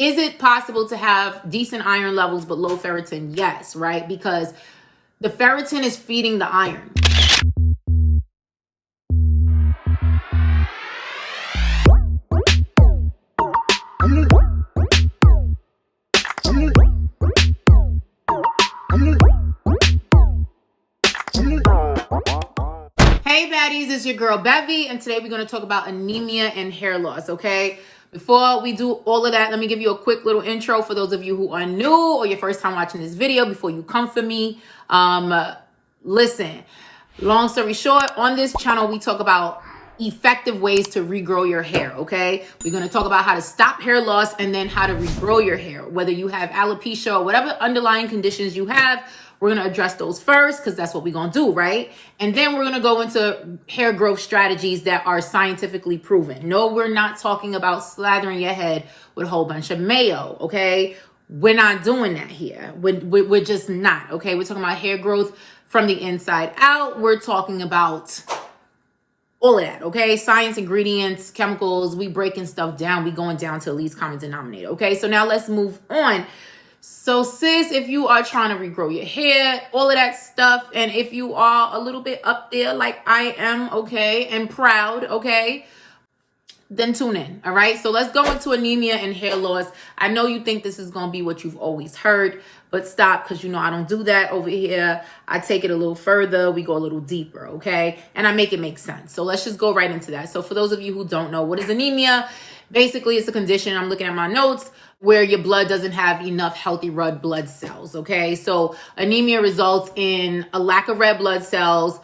Is it possible to have decent iron levels but low ferritin? Yes, right? Because the ferritin is feeding the iron. Hey baddies, it's your girl Bevy, and today we're going to talk about anemia and hair loss, okay? Before we do all of that, let me give you a quick little intro for those of you who are new or your first time watching this video before you come for me. Listen, long story short, on this channel, we talk about effective ways to regrow your hair, okay? We're going to talk about how to stop hair loss and then how to regrow your hair. Whether you have alopecia or whatever underlying conditions you have, we're going to address those first because that's what we're going to do, right? And then we're going to go into hair growth strategies that are scientifically proven. No, we're not talking about slathering your head with a whole bunch of mayo, okay? We're not doing that here. We're just not, okay? We're talking about hair growth from the inside out. We're talking about all of that, okay? Science, ingredients, chemicals, we breaking stuff down. We going down to the least common denominator, okay? So now let's move on. So sis, if you are trying to regrow your hair, all of that stuff, and if you are a little bit up there like I am, okay, and proud, okay, then tune in, all right? So let's go into anemia and hair loss. I know you think this is going to be what you've always heard, but stop, because you know I don't do that over here. I take it a little further. We go a little deeper, okay? And I make it make sense. So let's just go right into that. So for those of you who don't know, what is anemia? Basically, it's a condition, I'm looking at my notes, where your blood doesn't have enough healthy red blood cells, okay? So anemia results in a lack of red blood cells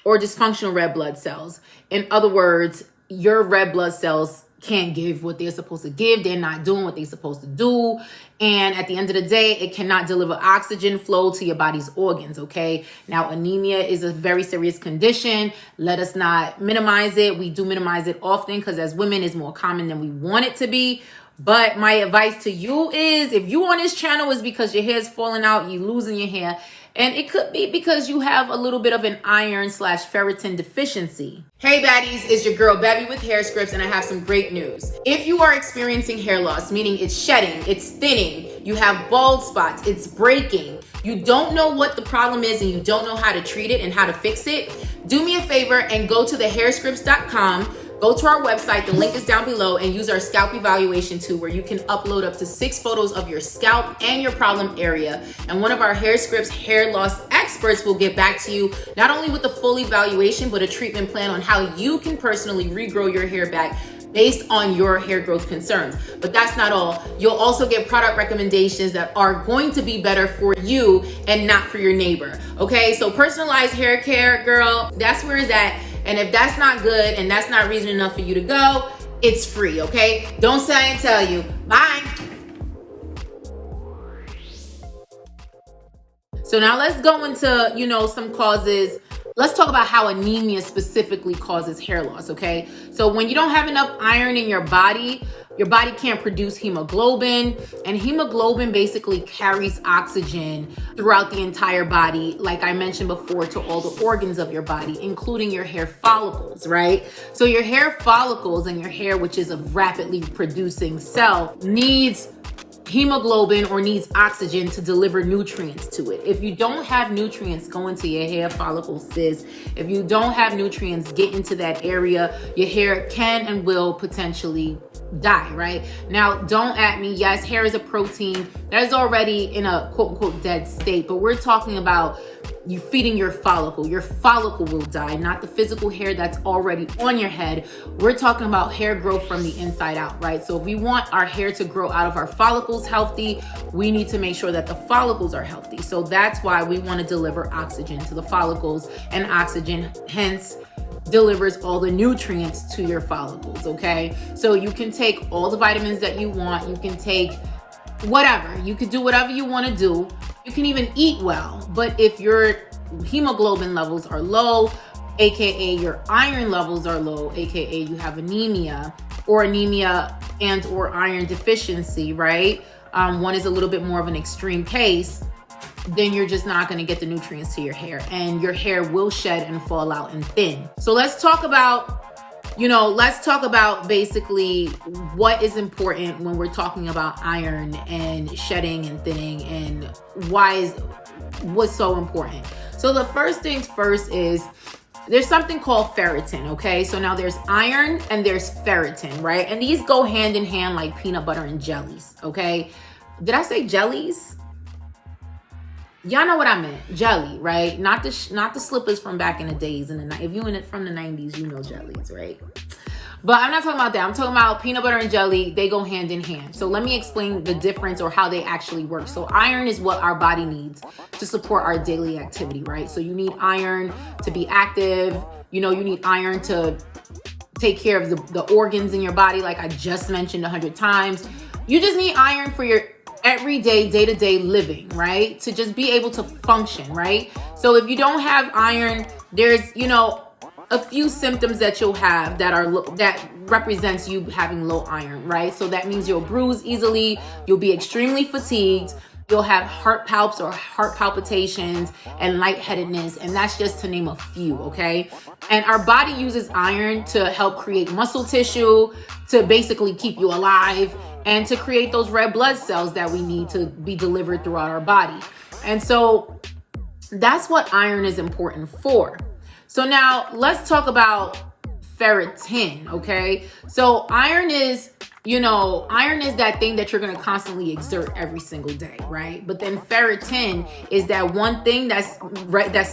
or dysfunctional red blood cells. In other words, your red blood cells can't give what they're supposed to give. They're not doing what they're supposed to do. And at the end of the day, it cannot deliver oxygen flow to your body's organs, okay? Now, anemia is a very serious condition. Let us not minimize it. We do minimize it often because as women, it's more common than we want it to be. But my advice to you is, if you on this channel is because your hair is falling out, you're losing your hair, and it could be because you have a little bit of an iron/ferritin deficiency. Hey baddies, it's your girl Bevy with Hairscripts, and I have some great news. If you are experiencing hair loss, meaning it's shedding, it's thinning, you have bald spots, it's breaking, you don't know what the problem is and you don't know how to treat it and how to fix it, do me a favor and go to hairscripts.com. Go to our website, the link is down below, and use our scalp evaluation tool where you can upload up to 6 photos of your scalp and your problem area. And one of our Hairscripts hair loss experts will get back to you, not only with the full evaluation, but a treatment plan on how you can personally regrow your hair back based on your hair growth concerns. But that's not all. You'll also get product recommendations that are going to be better for you and not for your neighbor. Okay, so personalized hair care, girl, that's where it's at. And if that's not good and that's not reason enough for you to go, it's free, okay? Don't say I didn't tell you. Bye. So now let's go into, some causes. Let's talk about how anemia specifically causes hair loss, okay? So when you don't have enough iron in your body can't produce hemoglobin, and hemoglobin basically carries oxygen throughout the entire body, like I mentioned before, to all the organs of your body, including your hair follicles, right? So your hair follicles and your hair, which is a rapidly producing cell, needs hemoglobin or needs oxygen to deliver nutrients to it. If you don't have nutrients going to your hair follicles, sis, if you don't have nutrients get into that area, your hair can and will potentially die, right? Now, don't at me. Yes, hair is a protein that is already in a quote unquote dead state, but we're talking about you feeding your follicle. Your follicle will die, not the physical hair that's already on your head. We're talking about hair growth from the inside out, right? So if we want our hair to grow out of our follicles healthy, we need to make sure that the follicles are healthy. So that's why we want to deliver oxygen to the follicles, and oxygen hence delivers all the nutrients to your follicles, okay? So you can take all the vitamins that you want. You can take whatever. You can do whatever you want to do. You can even eat well. But if your hemoglobin levels are low, aka your iron levels are low, aka you have anemia and or iron deficiency, right? One is a little bit more of an extreme case, then you're just not going to get the nutrients to your hair, and your hair will shed and fall out and thin. So let's talk about let's talk about basically what is important when we're talking about iron and shedding and thinning, and what's so important. So the first things first is there's something called ferritin, okay? So now there's iron and there's ferritin, right? And these go hand in hand like peanut butter and jellies, okay? Did I say jellies? Y'all know what I meant. Jelly, right? Not the slippers from back in the days. If you in it from the 90s, you know jellies, right? But I'm not talking about that. I'm talking about peanut butter and jelly. They go hand in hand. So let me explain the difference or how they actually work. So iron is what our body needs to support our daily activity, right? So you need iron to be active. You need iron to take care of the organs in your body, like I just mentioned 100 times. You just need iron for your everyday, day-to-day living, right? To just be able to function, right? So if you don't have iron, there's, a few symptoms that you'll have that represents you having low iron, right? So that means you'll bruise easily, you'll be extremely fatigued, you'll have heart palpitations and lightheadedness, and that's just to name a few, okay? And our body uses iron to help create muscle tissue, to basically keep you alive, and to create those red blood cells that we need to be delivered throughout our body. And so that's what iron is important for. So now let's talk about ferritin, okay? So iron is that thing that you're going to constantly exert every single day, right? But then ferritin is that one thing that's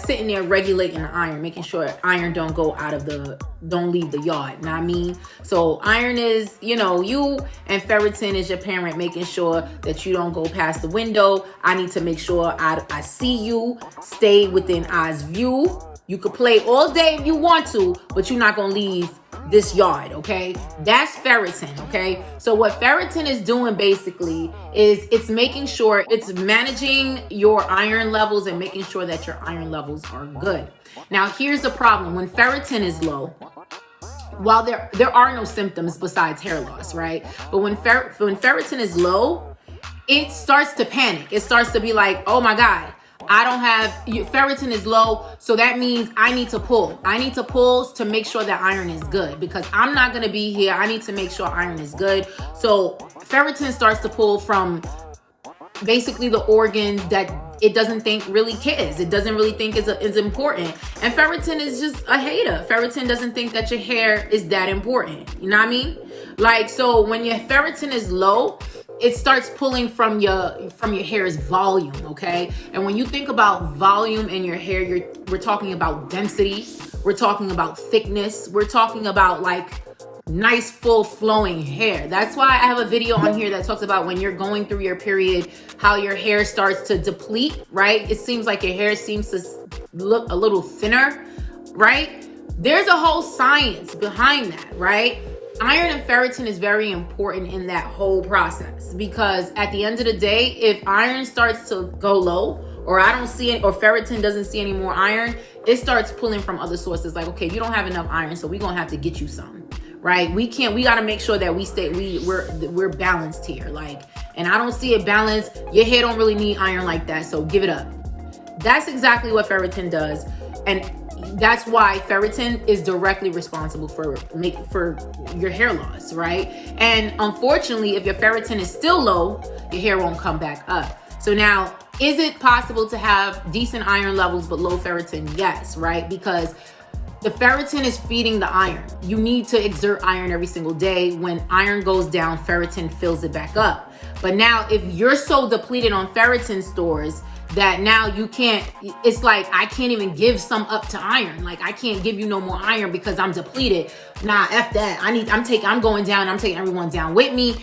sitting there regulating the iron, making sure iron don't leave the yard. You know what I mean? So iron is, you, and ferritin is your parent, making sure that you don't go past the window. I need to make sure I see you, stay within eye's view. You could play all day if you want to, but you're not going to leave this yard, okay? That's ferritin, okay? So what ferritin is doing basically is it's making sure it's managing your iron levels and making sure that your iron levels are good. Now, here's the problem. When ferritin is low, while there are no symptoms besides hair loss, right? But when ferritin is low, it starts to panic. It starts to be like, oh my God, ferritin is low, so that means I need to pull. I need to pull to make sure that iron is good, because I'm not going to be here. I need to make sure iron is good. So ferritin starts to pull from basically the organs that it doesn't think really cares. It doesn't really think is important. And ferritin is just a hater. Ferritin doesn't think that your hair is that important. You know what I mean? Like, so when your ferritin is low, it starts pulling from your hair's volume, okay? And when you think about volume in your hair, we're talking about density, we're talking about thickness, we're talking about like nice full flowing hair. That's why I have a video on here that talks about when you're going through your period, how your hair starts to deplete, right? It seems like your hair seems to look a little thinner, right? There's a whole science behind that, right? Iron and ferritin is very important in that whole process, because at the end of the day, if iron starts to go low, or I don't see it, or ferritin doesn't see any more iron, it starts pulling from other sources. Like, okay, you don't have enough iron, so we're gonna have to get you some, right? We gotta make sure that we're balanced here. Like, and I don't see it balanced. Your hair don't really need iron like that, so give it up. That's exactly what ferritin does. And that's why ferritin is directly responsible for your hair loss, right? And unfortunately, if your ferritin is still low, your hair won't come back up. So now, is it possible to have decent iron levels but low ferritin? Yes, right? Because the ferritin is feeding the iron. You need to exert iron every single day. When iron goes down, ferritin fills it back up. But now, if you're so depleted on ferritin stores that now you can't, it's like, I can't even give some up to iron. Like, I can't give you no more iron because I'm depleted. Nah, F that. I'm going down. I'm taking everyone down with me.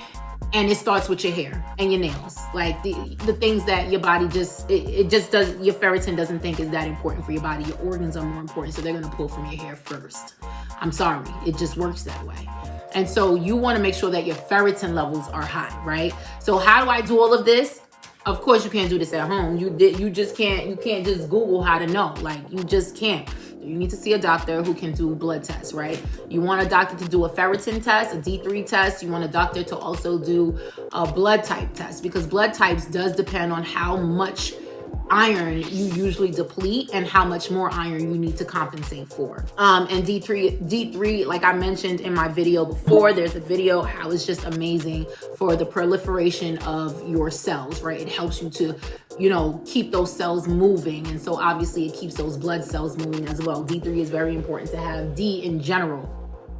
And it starts with your hair and your nails. Like the things that your body it just does, your ferritin doesn't think is that important for your body. Your organs are more important. So they're going to pull from your hair first. I'm sorry. It just works that way. And so you want to make sure that your ferritin levels are high, right? So how do I do all of this? Of course, you can't do this at home. You can't just Google how to know. Like, you just can't. You need to see a doctor who can do blood tests, right? You want a doctor to do a ferritin test, a D3 test. You want a doctor to also do a blood type test, because blood types does depend on how much iron you usually deplete and how much more iron you need to compensate for. And D3, like I mentioned in my video before, there's a video how it's just amazing for the proliferation of your cells, right? It helps you to, you know, keep those cells moving. And so obviously it keeps those blood cells moving as well. D3 is very important to have. D in general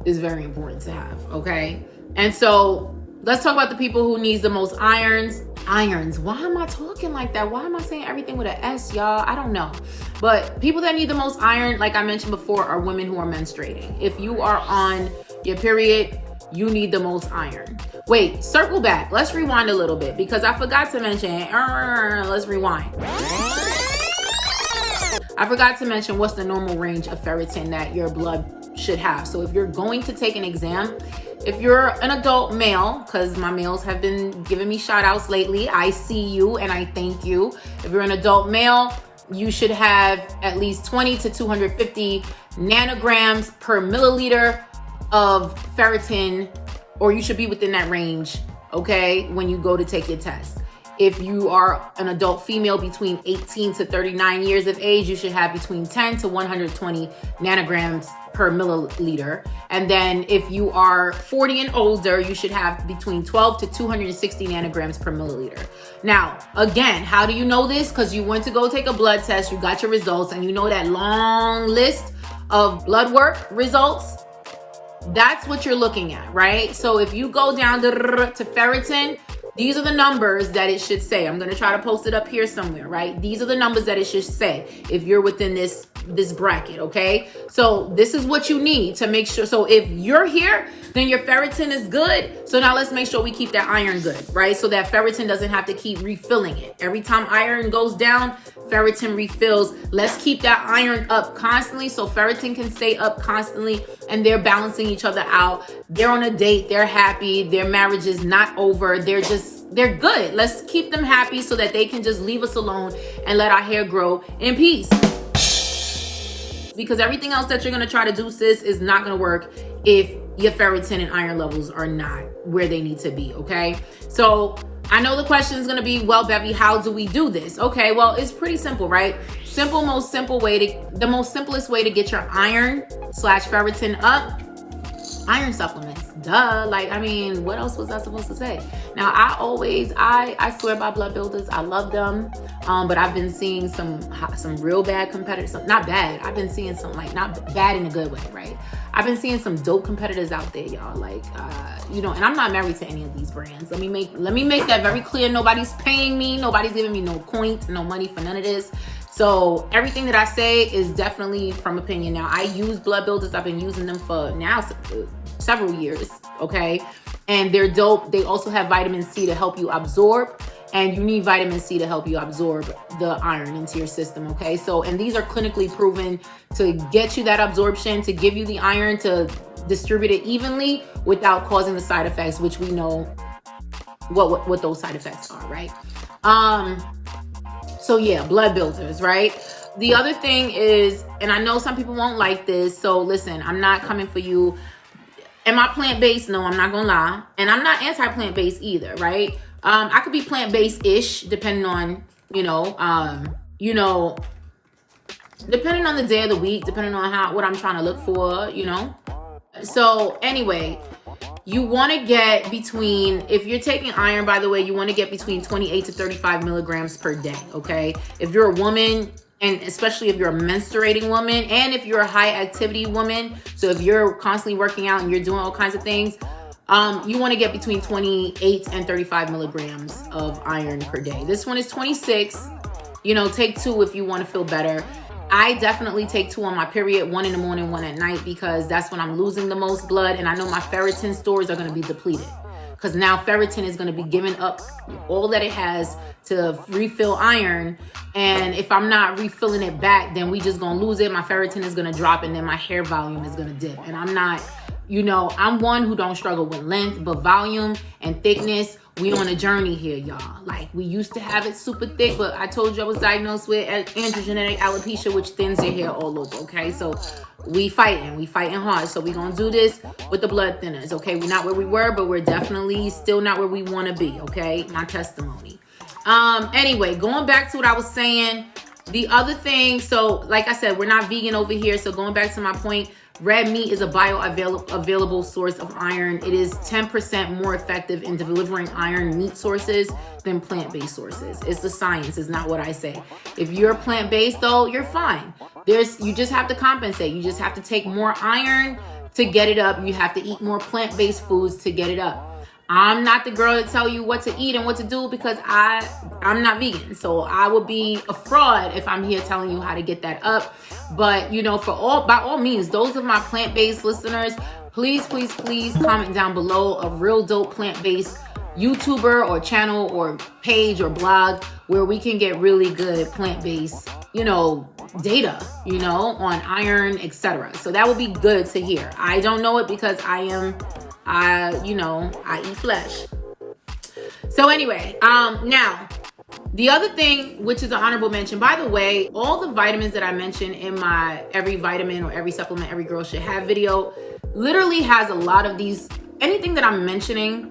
is very important to have, okay? And so let's talk about the people who needs the most irons. Why am I talking like that? Why am I saying everything with an S, y'all? I don't know. But people that need the most iron, like I mentioned before, are women who are menstruating. If you are on your period, you need the most iron. Wait, circle back. Let's rewind a little bit because I forgot to mention, let's rewind. I forgot to mention what's the normal range of ferritin that your blood should have. So if you're going to take an exam, if you're an adult male, because my males have been giving me shout outs lately, I see you and I thank you. If you're an adult male, you should have at least 20 to 250 nanograms per milliliter of ferritin, or you should be within that range, okay, when you go to take your test. If you are an adult female between 18 to 39 years of age, you should have between 10 to 120 nanograms per milliliter. And then if you are 40 and older, you should have between 12 to 260 nanograms per milliliter. Now, again, how do you know this? Because you went to go take a blood test, you got your results, and you know that long list of blood work results. That's what you're looking at, right? So if you go down to ferritin, these are the numbers that it should say. I'm going to try to post it up here somewhere, right? These are the numbers that it should say if you're within this bracket, okay? So this is what you need to make sure. So if you're here, then your ferritin is good. So now let's make sure we keep that iron good, right? So that ferritin doesn't have to keep refilling it. Every time iron goes down, ferritin refills. Let's keep that iron up constantly so ferritin can stay up constantly and they're balancing each other out. They're on a date, they're happy, their marriage is not over, they're good. Let's keep them happy so that they can just leave us alone and let our hair grow in peace. Because everything else that you're gonna try to do, sis, is not gonna work if your ferritin and iron levels are not where they need to be, okay? So I know the question is gonna be, well, Bevy, how do we do this? Okay, well, it's pretty simple, right? The most simplest way to get your iron / ferritin up, iron supplements. Duh. Like, I mean, what else was I supposed to say? Now, I swear by blood builders. I love them. But I've been seeing some real bad competitors. Not bad. I've been seeing some, like, not bad in a good way, right? I've been seeing some dope competitors out there, y'all. Like, you know, and I'm not married to any of these brands. Let me make that very clear. Nobody's paying me. Nobody's giving me no coins, no money for none of this. So everything that I say is definitely from opinion. Now, I use blood builders. I've been using them for now several years, okay? And they're dope. They also have vitamin C to help you absorb, and you need vitamin C to help you absorb the iron into your system, okay? So, and these are clinically proven to get you that absorption, to give you the iron, to distribute it evenly without causing the side effects, which we know what those side effects are, right? So yeah, blood builders, right? The other thing is, and I know some people won't like this, so listen, I'm not coming for you. Am I plant-based? No, I'm not gonna lie. And I'm not anti-plant-based either, right? I could be plant-based-ish, depending on, depending on the day of the week, depending on what I'm trying to look for, you know? So anyway, you want to get between, if you're taking iron, by the way, you want to get between 28 to 35 milligrams per day, okay? If you're a woman, and especially if you're a menstruating woman, and if you're a high activity woman, so if you're constantly working out and you're doing all kinds of things, you want to get between 28 and 35 milligrams of iron per day. This one is 26. You know, take 2 if you want to feel better. I definitely take 2 on my period, 1 in the morning, 1 at night, because that's when I'm losing the most blood, and I know my ferritin stores are going to be depleted. Because now ferritin is going to be giving up all that it has to refill iron. And if I'm not refilling it back, then we just going to lose it. My ferritin is going to drop, and then my hair volume is going to dip. And I'm not, I'm one who don't struggle with length, but volume and thickness, we on a journey here, y'all. Like, we used to have it super thick, but I told you I was diagnosed with androgenetic alopecia, which thins your hair all over, okay? So we fighting hard. So we gonna do this with the blood thinners, okay? We're not where we were, but we're definitely still not where we wanna be, okay? My testimony. Anyway, going back to what I was saying, the other thing, so like I said, we're not vegan over here. So going back to my point, red meat is a bioavailable source of iron. It is 10% more effective in delivering iron meat sources than plant-based sources. It's the science, it's not what I say. If you're plant-based though, you're fine. You just have to compensate. You just have to take more iron to get it up. You have to eat more plant-based foods to get it up. I'm not the girl to tell you what to eat and what to do because I'm not vegan. So I would be a fraud if I'm here telling you how to get that up. But you know, by all means, those of my plant-based listeners, please comment down below a real dope plant-based YouTuber or channel or page or blog where we can get really good plant-based, you know, data, you know, on iron, etc. So that would be good to hear. I don't know it because I eat flesh. So anyway, now the other thing, which is an honorable mention, by the way, all the vitamins that I mentioned in my every vitamin or every supplement every girl should have video literally has a lot of these, anything that I'm mentioning,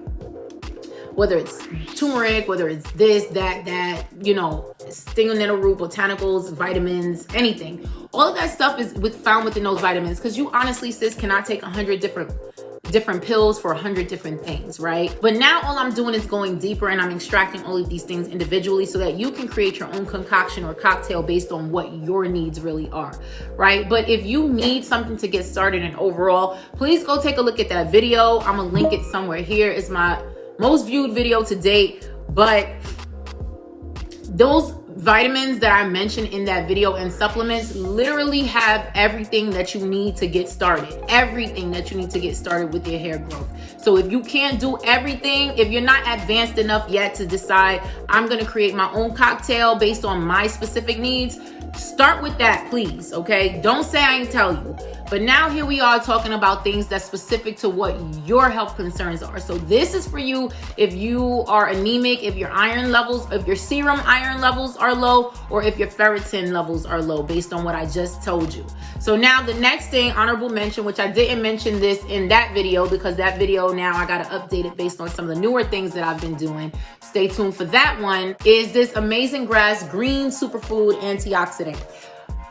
whether it's turmeric, whether it's this, that, you know, stinging nettle root, botanicals, vitamins, anything. All of that stuff is found within those vitamins because you honestly, sis, cannot take 100 different pills for 100 different things, right? But now all I'm doing is going deeper and I'm extracting all of these things individually so that you can create your own concoction or cocktail based on what your needs really are, right? But if you need something to get started and overall, please go take a look at that video. I'm gonna link it somewhere here. It's my most viewed video to date, but those vitamins that I mentioned in that video and supplements literally have everything that you need to get started. Everything that you need to get started with your hair growth. So if you can't do everything, if you're not advanced enough yet to decide, I'm gonna create my own cocktail based on my specific needs, start with that, please, okay? Don't say I ain't tell you. But now here we are talking about things that's specific to what your health concerns are. So this is for you if you are anemic, if your iron levels, if your serum iron levels are low, or if your ferritin levels are low based on what I just told you. So now the next thing, honorable mention, which I didn't mention this in that video because that video now I gotta update it based on some of the newer things that I've been doing. Stay tuned for that one, is this amazing grass green superfood antioxidant.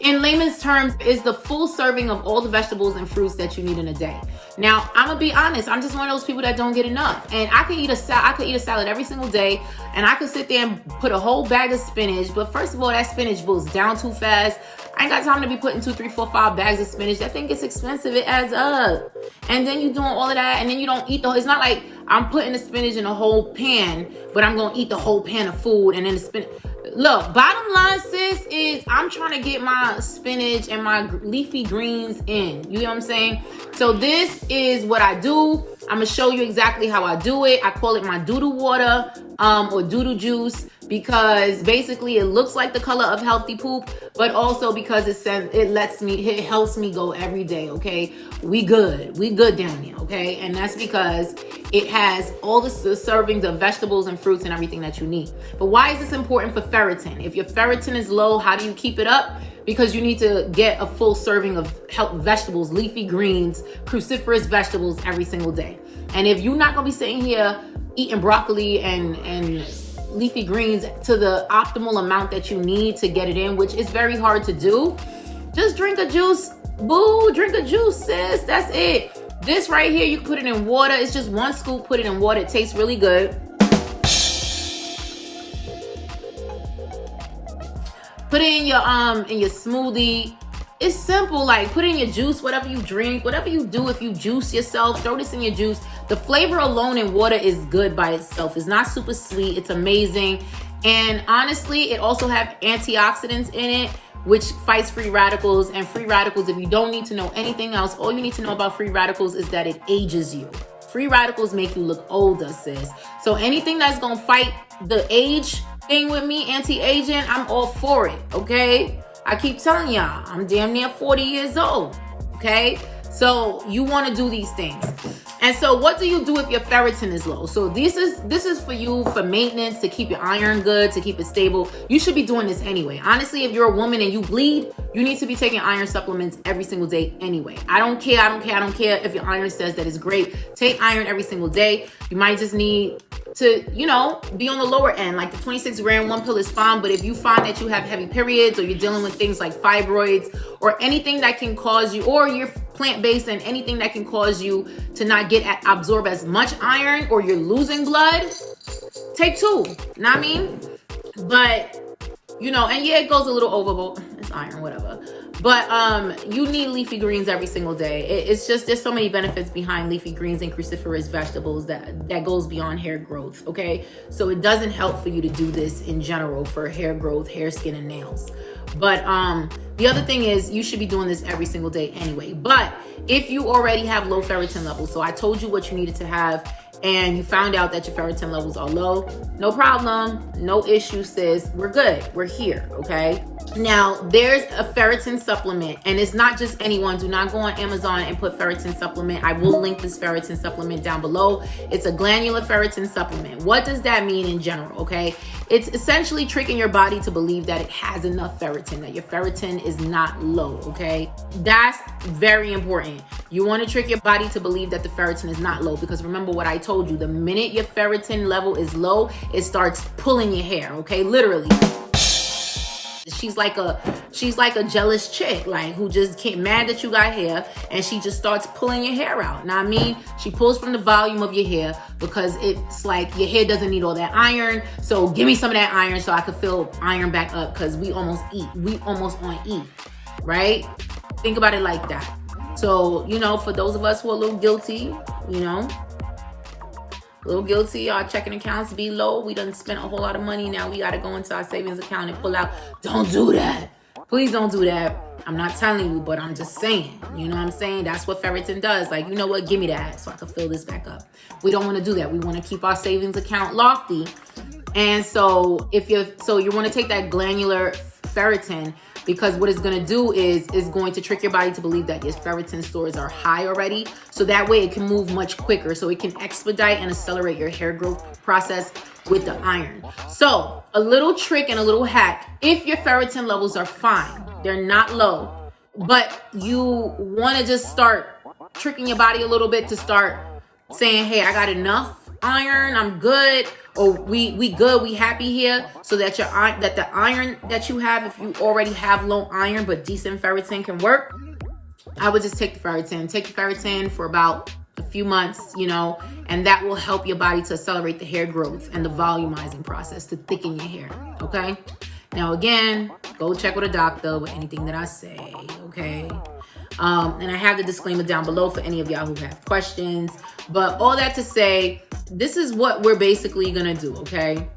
In layman's terms, is the full serving of all the vegetables and fruits that you need in a day. Now, I'm gonna be honest, I'm just one of those people that don't get enough. And I could eat a salad every single day, and I could sit there and put a whole bag of spinach. But first of all, that spinach boils down too fast. I ain't got time to be putting 2, 3, 4, 5 bags of spinach. That thing gets expensive, it adds up. And then you're doing all of that, and then you don't eat it's not like I'm putting the spinach in a whole pan, but I'm gonna eat the whole pan of food and then the spinach. Look, bottom line, sis, is I'm trying to get my spinach and my leafy greens in. You know what I'm saying? So this is what I do. I'm gonna show you exactly how I do it. I call it my doodoo water or doodoo juice because basically it looks like the color of healthy poop, but also because it helps me go every day, okay? We good down here, okay? And that's because it has all the servings of vegetables and fruits and everything that you need. But why is this important for ferritin? If your ferritin is low, how do you keep it up? Because you need to get a full serving of vegetables, leafy greens, cruciferous vegetables every single day. And if you're not gonna be sitting here eating broccoli and leafy greens to the optimal amount that you need to get it in, which is very hard to do, just drink a juice, boo, drink a juice, sis, that's it. This right here, you can put it in water. It's just 1 scoop, put it in water. It tastes really good. Put it in your smoothie. It's simple, like put in your juice, whatever you drink, whatever you do. If you juice yourself, throw this in your juice. The flavor alone in water is good by itself. It's not super sweet, it's amazing. And honestly, it also have antioxidants in it, which fights free radicals. And free radicals, if you don't need to know anything else, all you need to know about free radicals is that it ages you. Free radicals make you look older, sis. So anything that's gonna fight the age thing with me, anti-aging, I'm all for it, okay? I keep telling y'all, I'm damn near 40 years old, okay? So you wanna do these things. And so what do you do if your ferritin is low? So this is for you for maintenance, to keep your iron good, to keep it stable. You should be doing this anyway. Honestly, if you're a woman and you bleed, you need to be taking iron supplements every single day anyway. I don't care if your iron says that it's great. Take iron every single day. You might just need to, you know, be on the lower end. Like the 26 gram one pill is fine, but if you find that you have heavy periods or you're dealing with things like fibroids or anything that can cause you, or you're plant-based and anything that can cause you to not absorb as much iron, or you're losing blood, take 2. You know what I mean? But, you know, and yeah, it goes a little overboard. It's iron, whatever. But you need leafy greens every single day. It's just, there's so many benefits behind leafy greens and cruciferous vegetables that goes beyond hair growth, okay? So it doesn't help for you to do this in general for hair growth, hair, skin, and nails. But the other thing is, you should be doing this every single day anyway. But if you already have low ferritin levels, so I told you what you needed to have, and you found out that your ferritin levels are low, no problem, no issue, sis. We're good. We're here, okay? Now, there's a ferritin supplement, and it's not just anyone. Do not go on Amazon and put ferritin supplement. I will link this ferritin supplement down below. It's a glandular ferritin supplement. What does that mean in general, okay? It's essentially tricking your body to believe that it has enough ferritin, that your ferritin is not low, okay? That's very important. You want to trick your body to believe that the ferritin is not low, because remember what I told you, the minute your ferritin level is low, it starts pulling your hair, okay? Literally. She's like a jealous chick, like, who just can't, mad that you got hair, and she just starts pulling your hair out. Now, I mean, she pulls from the volume of your hair because it's like your hair doesn't need all that iron. So give me some of that iron so I can fill iron back up, because we almost on E, right? Think about it like that. So, you know, for those of us who are a little guilty, you know, our checking accounts be low. We done spent a whole lot of money. Now we got to go into our savings account and pull out. Don't do that. Please don't do that. I'm not telling you, but I'm just saying. You know what I'm saying? That's what ferritin does. Like, you know what? Give me that so I can fill this back up. We don't want to do that. We want to keep our savings account lofty. And so you want to take that glandular ferritin, because what it's going to do is going to trick your body to believe that your ferritin stores are high already. So that way it can move much quicker. So it can expedite and accelerate your hair growth process with the iron. So a little trick and a little hack: if your ferritin levels are fine, they're not low, but you want to just start tricking your body a little bit to start saying, hey, I got enough iron, I'm good, or we good, we happy here, so that the iron that you have, if you already have low iron but decent ferritin, can work. I would just take the ferritin for about a few months, you know, and that will help your body to accelerate the hair growth and the volumizing process to thicken your hair, okay? Now, again, go check with a doctor with anything that I say, okay? And I have the disclaimer down below for any of y'all who have questions. But all that to say, this is what we're basically gonna do, okay?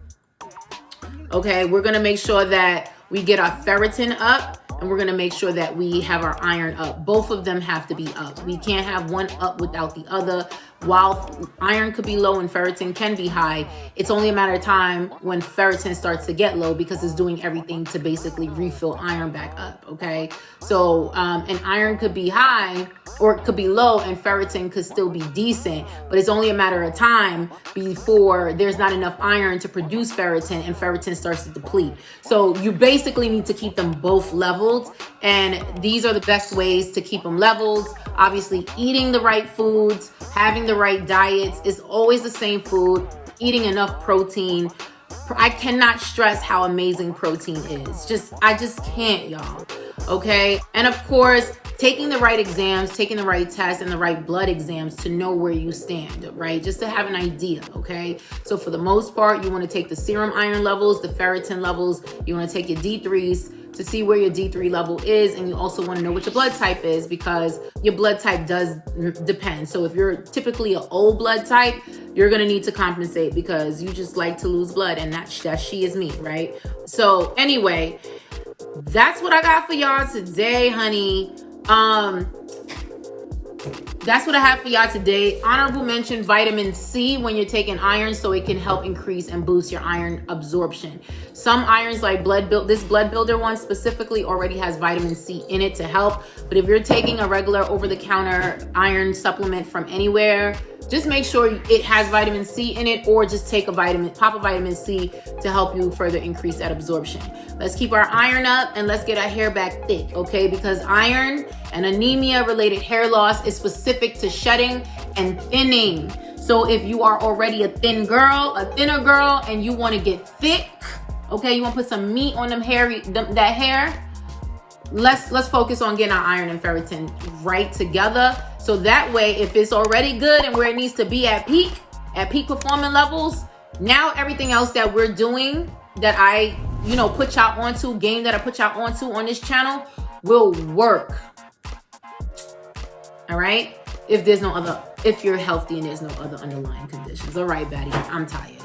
Okay, we're gonna make sure that we get our ferritin up, and we're gonna make sure that we have our iron up. Both of them have to be up. We can't have one up without the other. While iron could be low and ferritin can be high, it's only a matter of time when ferritin starts to get low, because it's doing everything to basically refill iron back up, okay? So, and iron could be high or it could be low, and ferritin could still be decent, but it's only a matter of time before there's not enough iron to produce ferritin and ferritin starts to deplete. So you basically need to keep them both leveled, and these are the best ways to keep them leveled. Obviously, eating the right foods, having the right diets, is always the same food, eating enough protein. I cannot stress how amazing protein is. I just can't, y'all. Okay? And of course, taking the right exams, taking the right tests and the right blood exams to know where you stand, right? Just to have an idea, okay? So for the most part, you want to take the serum iron levels, the ferritin levels, you want to take your D3s to see where your D3 level is, and you also want to know what your blood type is, because your blood type does depend. So if you're typically an O blood type, you're going to need to compensate because you just like to lose blood, and that she is me, right? So anyway, that's what I got for y'all today, honey. That's what I have for y'all today. Honorable mention, vitamin C when you're taking iron, so it can help increase and boost your iron absorption. Some irons, like this blood builder one specifically, already has vitamin C in it to help. But if you're taking a regular over-the-counter iron supplement from anywhere, just make sure it has vitamin C in it, or just take pop a vitamin C to help you further increase that absorption. Let's keep our iron up and let's get our hair back thick, okay? Because iron and anemia related hair loss is specific to shedding and thinning. So if you are already a thinner girl, and you want to get thick, okay, you want to put some meat on that hair, let's focus on getting our iron and ferritin right together. So that way, if it's already good and where it needs to be at peak performance levels, now everything else that we're doing that I, put y'all onto, game that I put y'all onto on this channel will work. All right? If you're healthy and there's no other underlying conditions. All right, baddies, I'm tired.